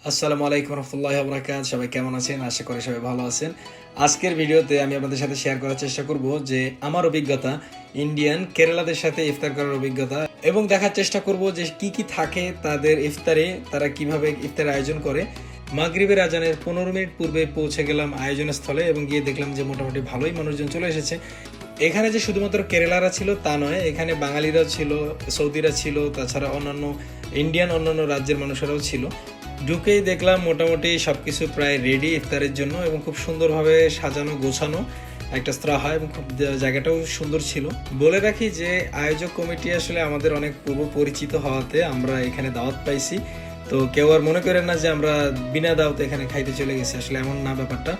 আসসালামু আলাইকুম রহমতুল্লাহি ওয়া বারাকাতুহু। সবাই কেমন আছেন? আশা করি সবাই ভালো আছেন। আজকের ভিডিওতে আমি আপনাদের সাথে শেয়ার করার চেষ্টা করব যে আমার অভিজ্ঞতা ইন্ডিয়ান কেরালাদের সাথে ইফতার করার অভিজ্ঞতা, এবং দেখার চেষ্টা করব যে কি কি থাকে তাদের ইফতারে, তারা কিভাবে ইফতার আয়োজন করে। মাগরিবের আজানের 15 মিনিট পূর্বে পৌঁছে গেলাম আয়োজনের স্থলে এবং গিয়ে দেখলাম যে মোটামুটি ভালোই মানুষজন চলে এসেছে। এখানে যে শুধুমাত্র কেরালারা ছিল তা নয়, এখানে বাঙালিরাও ছিল, সৌদিরা ছিল, তাছাড়া অন্যান্য অন্যান্য রাজ্যের মানুষেরাও ছিল। ঢুকেই দেখলাম মোটামুটি সবকিছু প্রায় রেডি ইফতারের জন্য এবং খুব সুন্দরভাবে সাজানো গোছানো একটা স্তর হয় এবং খুব জায়গাটাও সুন্দর ছিল। বলে রাখি যে আয়োজক কমিটি আসলে আমাদের অনেক পূর্ব পরিচিত হওয়াতে আমরা এখানে দাওয়াত পাইছি। তো কেউ আর মনে করেন না যে আমরা বিনা দাওয়াতে এখানে খাইতে চলে গেছি, আসলে এমন না ব্যাপারটা।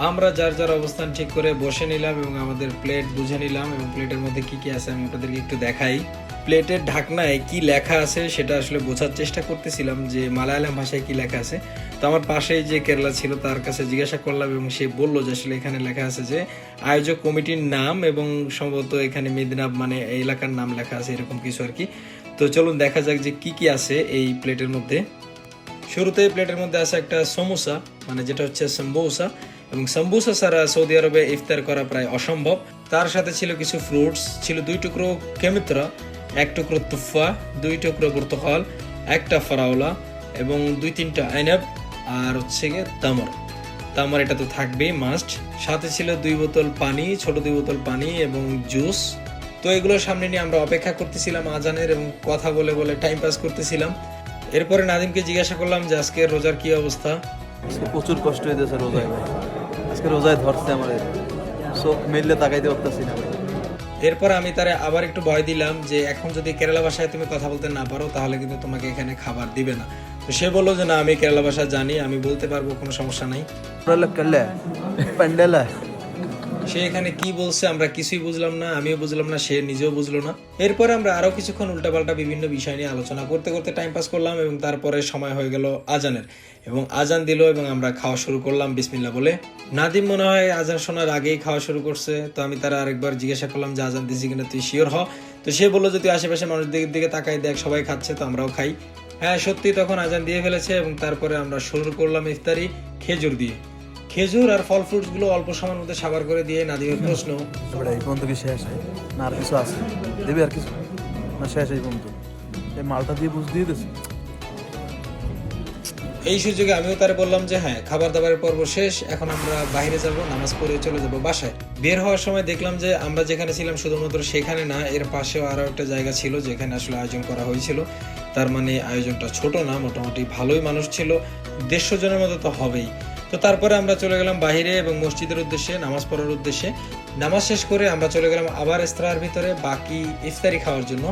আমরা যার যার অবস্থান ঠিক করে বসে নিলাম এবং আমাদের প্লেট বুঝে নিলাম এবং প্লেটের মধ্যে কি কি আছে আমি আপনাদেরকে একটু দেখাই। প্লেটের ঢাকনায় কি লেখা আছে সেটা আসলে বোঝার চেষ্টা করতেছিলাম যে মালায়ালাম ভাষায় কি লেখা আছে। তো আমার পাশেই যে কেরালা ছিল তার কাছে জিজ্ঞাসা করলাম এবং সে বললো যে আসলে এখানে লেখা আছে যে আয়োজক কমিটির নাম এবং সম্ভবত এখানে মেদিনাব মানে এই এলাকার নাম লেখা আছে, এরকম কিছু আর কি। তো চলুন দেখা যাক যে কি কি আছে এই প্লেটের মধ্যে। শুরুতেই প্লেটের মধ্যে আছে একটা সমোসা, মানে যেটা হচ্ছে সাম্বুসা, এবং সাম্বুসা ছাড়া সৌদি আরবে ইফতার করা প্রায় অসম্ভব। তার সাথে ছিল কিছু ফ্রুটস, ছিল 2 টুকরো কেমিত্রা, 1 টুকরো তুফা, 2 টুকরো পর্তুগাল, একটা ফারাওলা এবং 2-3টা আইনাব, আর হচ্ছে গিয়ে তামার। তামার এটা তো থাকবেই মাস্ট। সাথে ছিল 2 বোতল পানি, ছোট 2 বোতল পানি এবং জুস। তো এগুলোর সামনে নিয়ে আমরা অপেক্ষা করতেছিলাম আজানের এবং কথা বলে বলে টাইম পাস করতেছিলাম। এরপরে নাদিমকে জিজ্ঞাসা করলাম যে আজকে রোজার কি অবস্থা। আজকে প্রচুর কষ্ট হইতেছে রোজায় ভাই। আজকে রোজায় ধরছে আমাদের, চোখ মেললে তাকাইতে পারতেছি না ভাই। এরপর আমি তারে আবার একটু ভয় দিলাম যে এখন যদি কেরালা ভাষায় তুমি কথা বলতে না পারো তাহলে কিন্তু তোমাকে এখানে খাবার দিবে না। তো সে বললো যে না, আমি কেরালা ভাষা জানি, আমি বলতে পারবো, কোনো সমস্যা নাই। প্যান্ডেলা সে এখানে কি বলছে আমরা কিছুই বুঝলাম না, আমিও বুঝলাম না, সে নিজেও বুঝলো না। এরপরে আমরা আরো কিছুক্ষণ উল্টাপাল্টা বিভিন্ন বিষয় নিয়ে আলোচনা করতে করতে টাইম পাস করলাম এবং তারপরে সময় হয়ে গেল আজানের, এবং আজান দিল এবং আমরা খাওয়া শুরু করলাম বিসমিল্লাহ বলে। নাদিম মনে হয় আজান শোনার আগেই খাওয়া শুরু করছে। তো আমি তারা আরেকবার জিজ্ঞাসা করলাম যে আজান দিছি কিনা, তুই শিওর হ? তো সে বললো যে তুই আশেপাশে মানুষদের দিকে তাকাই দেখ, সবাই খাচ্ছে তো আমরাও খাই। হ্যাঁ সত্যি, তখন আজান দিয়ে ফেলেছে এবং তারপরে আমরা শুরু করলাম ইফতারি খেজুর দিয়ে। খেজুর আর ফল ফ্রুটস গুলো অল্প সময়ের মধ্যে সাবার করে দিয়ে নাদিমের প্রশ্ন, এই পর্যন্ত কি শেষ হয় না আর কিছু আছে? দেবে আর কিছু না? শেষ এই পর্যন্ত এই মালটা দিয়ে বুঝ দিয়ে দিছি। এই সুযোগে আমিও তারে বললাম যে হ্যাঁ, খাবার দাবারের পর্ব শেষ, এখন আমরা বাইরে যাব, নামাজ পড়ে চলে যাব বাসায়। বের হওয়ার সময় দেখলাম যে আমরা যেখানে ছিলাম শুধুমাত্র সেখানে না, এর পাশেও আরো একটা জায়গা ছিল যেখানে আসলে আয়োজন করা হয়েছিল। তার মানে আয়োজনটা ছোট না, মোটামুটি ভালোই মানুষ ছিল, 150 জনের মতো তো হবেই। তো তারপরে আমরা চলে গেলাম বাইরে এবং মসজিদের উদ্দেশ্যে নামাজ পড়ার উদ্দেশ্যে। নামাজ শেষ করে আমরা চলে গেলাম আবার রেস্তোরাঁর ভিতরে বাকি ইফতারি খাওয়ার জন্য।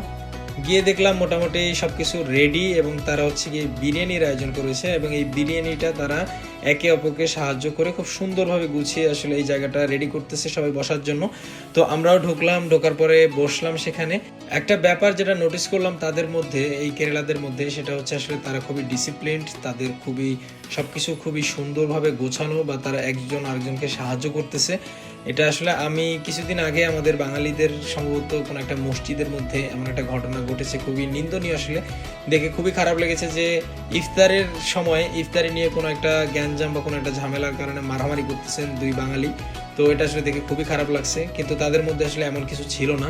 গিয়ে দেখলাম মোটামুটি সবকিছু রেডি এবং তারা হচ্ছে গিয়ে বিরিয়ানির আয়োজন করেছে এবং এই বিরিয়ানিটা তারা একে অপরকে সাহায্য করে খুব সুন্দরভাবে গুছিয়ে আসলে এই জায়গাটা রেডি করতেছে সবাই বসার জন্য। তো আমরাও ঢুকলাম, ঢোকার পরে বসলাম সেখানে। একটা ব্যাপার যেটা নোটিস করলাম তাদের মধ্যে, এই কেরালাদের মধ্যে, সেটা হচ্ছে আসলে তারা খুবই ডিসিপ্লিনড, তাদের খুবই সবকিছু খুবই সুন্দরভাবে গোছানো, বা তারা একজন আরেকজনকে সাহায্য করতেছে। এটা আসলে আমি কিছুদিন আগে আমাদের বাঙালিদের সম্ভবত কোনো একটা মসজিদের মধ্যে এমন একটা ঘটনা ঘটেছে, খুবই নিন্দনীয়, আসলে দেখে খুবই খারাপ লেগেছে যে ইফতারের সময় ইফতারি নিয়ে কোনো একটা গ্যাঞ্জাম বা কোনো একটা ঝামেলার কারণে মারামারি করতেছেন 2 বাঙালি। তো এটা আসলে দেখে খুবই খারাপ লাগছে, কিন্তু তাদের মধ্যে আসলে এমন কিছু ছিল না।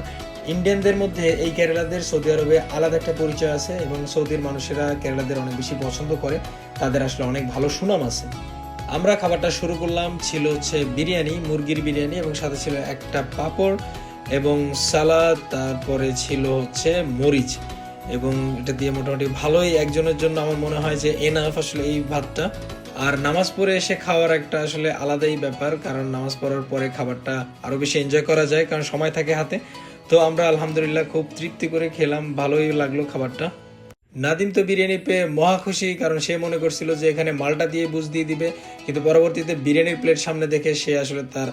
ইন্ডিয়ানদের মধ্যে এই কেরালাদের সৌদি আরবে আলাদা একটা পরিচয় আছে এবং সৌদির মানুষেরা কেরালাদের অনেক বেশি পছন্দ করে, তাদের আসলে অনেক ভালো সুনাম আছে। আমরা খাবারটা শুরু করলাম, ছিল হচ্ছে বিরিয়ানি, মুরগির বিরিয়ানি, এবং সাথে ছিল একটা পাঁপড় এবং সালাদ, তারপরে ছিল হচ্ছে মরিচ, এবং এটা দিয়ে মোটামুটি ভালোই একজনের জন্য আমার মনে হয় যে এনাফ আসলে এই ভাতটা। আর নামাজ পড়ে এসে খাওয়ার একটা আসলে আলাদাই ব্যাপার, কারণ নামাজ পড়ার পরে খাবারটা আরো বেশি এনজয় করা যায় কারণ সময় থাকে হাতে। তো আমরা আলহামদুলিল্লাহ খুব তৃপ্তি করে খেলাম, ভালোই লাগলো খাবারটা। নাদিম তো বিরিয়ানি পেয়ে মহা খুশি, কারণ সে মনে করছিল যে এখানে মালটা দিয়ে বুঝ দিয়ে দিবে, কিন্তু পরবর্তীতে বিরিয়ানির প্লেট সামনে দেখে সে আসলে তার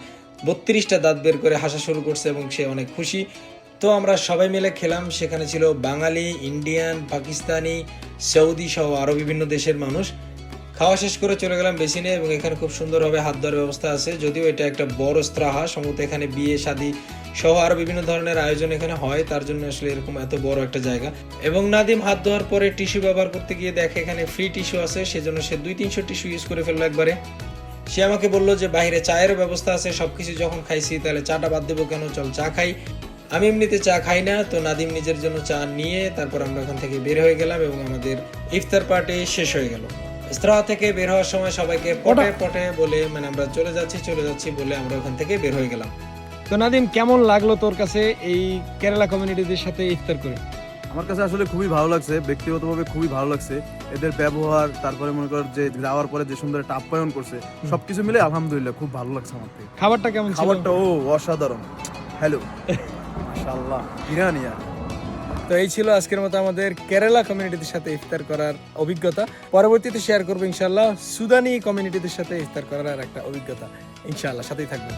32টা দাঁত বের করে হাসা শুরু করছে এবং সে অনেক খুশি। তো আমরা সবাই মিলে খেলাম, সেখানে ছিল বাঙালি, ইন্ডিয়ান, পাকিস্তানি, সৌদি সহ আরও বিভিন্ন দেশের মানুষ। খাওয়া শেষ করে চলে গেলাম বেসিনে এবং এখানে খুব সুন্দরভাবে হাত ধোয়ার ব্যবস্থা আছে, যদিও এটা একটা বড় স্ত্রাহা, সম্ভবত এখানে বিয়ে শাদী সহ আরো বিভিন্ন ধরনের আয়োজন এখানে হয়, তার জন্য আসলে এরকম এত বড় একটা জায়গা। এবং নাদিম হাত ধোয়ার পরে টিস্যু ব্যবহার করতে গিয়ে দেখে এখানে ফ্রি টিস্যু আছে, সেজন্য সে 200-300 টিস্যু ইউজ করে ফেললো একবারে। সে আমাকে বললো যে বাইরে চায়ের ব্যবস্থা আছে, সবকিছু যখন খাইছি তাহলে চাটা বাদ দেবো কেন, চল চা খাই। আমি এমনিতে চা খাই না, তো নাদিম নিজের জন্য চা নিয়ে তারপর আমরা ওখান থেকে বের হয়ে গেলাম এবং আমাদের ইফতার পার্টি শেষ হয়ে গেল। ইস্ত্রাহা থেকে বের হওয়ার সময় সবাইকে পটে পটে বলে, মানে আমরা চলে যাচ্ছি বলে আমরা ওখান থেকে বের হয়ে গেলাম। তো নাদিম, কেমন লাগলো তোর কাছে এই কেরালা কমিউনিটিদের সাথে ইফতার করে? আমার কাছে আসলে খুবই ভালো লাগছে, ব্যক্তিগতভাবে খুবই ভালো লাগছে। এদের ব্যবহার, তারপরে মনে কর যে যাওয়ার পরে যে সুন্দর একটা আপ্যায়ন করছে, সবকিছু মিলে আলহামদুলিল্লাহ খুব ভালো লাগছে আমার থেকে। খাবারটা কেমন ছিল? খাবারটা অসাধারণ। হ্যালো মাশাআল্লাহ, ইরানিয়া। তো এই ছিল আজকের মতো আমাদের কেরালা কমিউনিটিদের সাথে ইফতার করার অভিজ্ঞতা। পরবর্তীতে শেয়ার করবো ইনশাআল্লাহ সুদানি কমিউনিটিদের সাথে ইফতার করার একটা অভিজ্ঞতা। ইনশাআল্লাহ সাথেই থাকবেন।